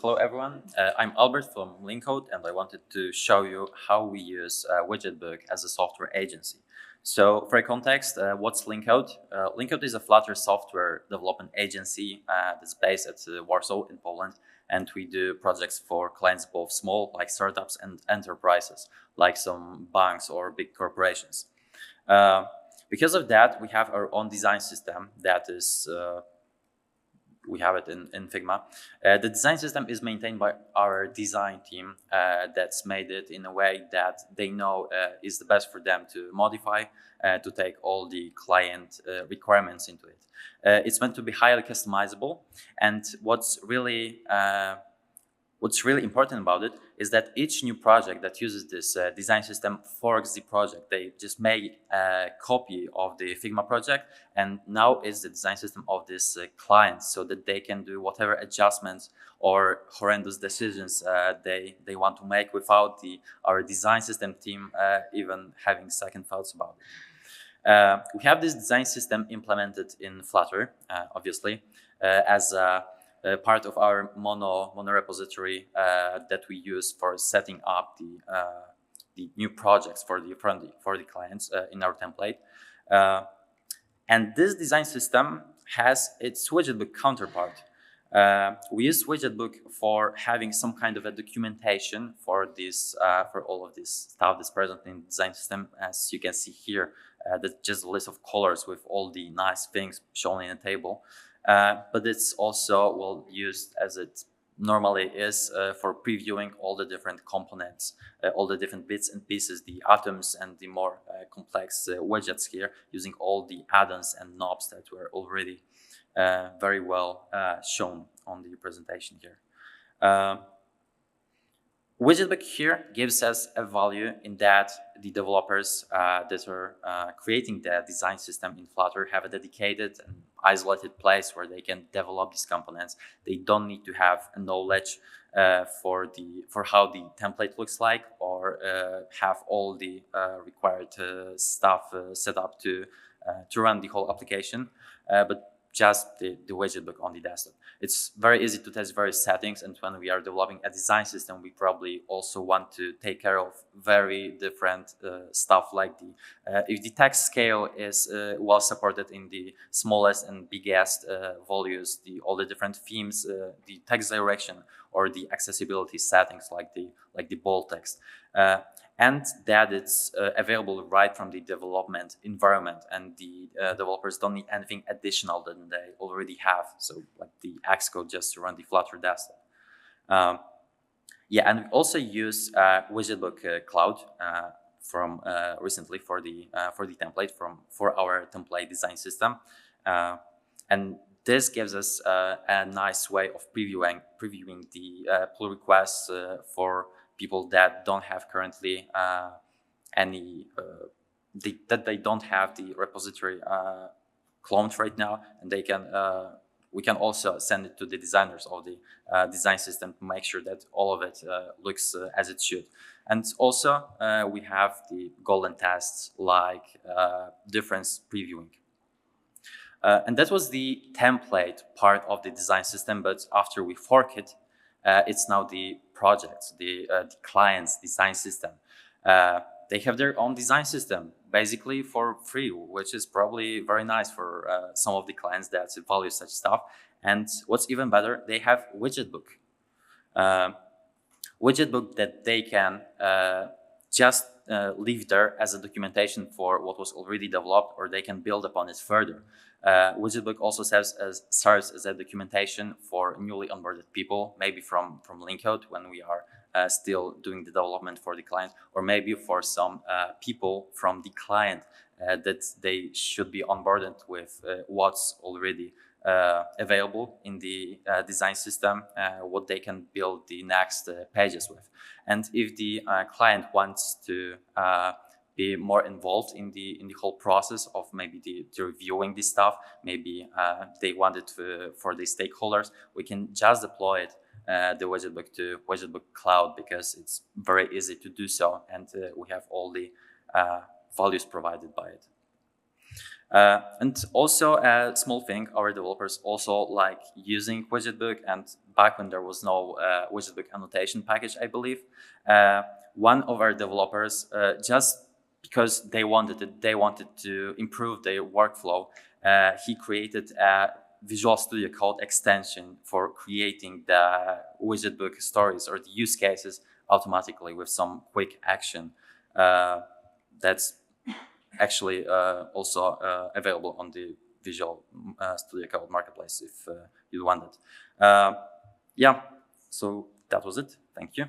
hello everyone. I'm Albert from LeanCode, and I wanted to show you how we use Widgetbook as a software agency. So, for context, what's LeanCode? LeanCode is a Flutter software development agency that's based at Warsaw in Poland, and we do projects for clients both small, like startups, and enterprises, like some banks or big corporations. Because of that, we have our own design system that is we have it in Figma. The design system is maintained by our design team that's made it in a way that they know is the best for them to modify, to take all the client requirements into it. It's meant to be highly customizable, and what's really important about it is that each new project that uses this design system forks the project. They just make a copy of the Figma project, and now it's the design system of this client, so that they can do whatever adjustments or horrendous decisions they want to make without our design system team even having second thoughts about it. We have this design system implemented in Flutter, obviously, as part of our mono repository that we use for setting up the new projects for the clients in our template. And this design system has its Widgetbook counterpart. We use Widgetbook for having some kind of a documentation for for all of this stuff that's present in the design system. As you can see here, that's just a list of colors with all the nice things shown in a table. But it's also used as it normally is for previewing all the different components, all the different bits and pieces, the atoms and the more complex widgets here, using all the add-ons and knobs that were already very well shown on the presentation here. Widgetbook here gives us a value in that the developers that are creating the design system in Flutter have a dedicated and isolated place where they can develop these components. They don't need to have a knowledge for how the template looks like, or have all the required stuff set up to run the whole application, but just the Widgetbook on the desktop. It's very easy to test various settings, and when we are developing a design system, we probably also want to take care of very different stuff, like if the text scale is well supported in the smallest and biggest values, all the different themes, the text direction, or the accessibility settings, like the bold text. And that it's available right from the development environment, and the developers don't need anything additional than they already have. So like the Xcode just to run the Flutter desktop. And we also use Widgetbook Cloud from recently for the template for our template design system, and this gives us a nice way of previewing the pull requests for people that don't have currently that they don't have the repository cloned right now, and we can also send it to the designers of the design system to make sure that all of it looks as it should. And also we have the golden tests, like difference previewing. And that was the template part of the design system, but after we fork it, it's now the projects, the client's design system. They have their own design system, basically for free, which is probably very nice for some of the clients that value such stuff. And what's even better, they have Widgetbook. Widgetbook that they can just leave there as a documentation for what was already developed, or they can build upon it further. Widgetbook also serves as a documentation for newly onboarded people, maybe from LeanCode when we are still doing the development for the client, or maybe for some people from the client that they should be onboarded with what's already available in the design system, what they can build the next pages with. And if the client wants to be more involved in the whole process of maybe the reviewing this stuff, maybe they want it for the stakeholders, we can just deploy it the Widgetbook to Widgetbook Cloud, because it's very easy to do so, and we have all the values provided by it. And also a small thing, our developers also like using Widgetbook, and back when there was no Widgetbook annotation package, I believe, one of our developers, just because they wanted to improve their workflow, he created a Visual Studio Code extension for creating the Widgetbook stories or the use cases automatically with some quick action. That's actually also available on the Visual Studio Code marketplace if you want it. Yeah, so that was it. Thank you.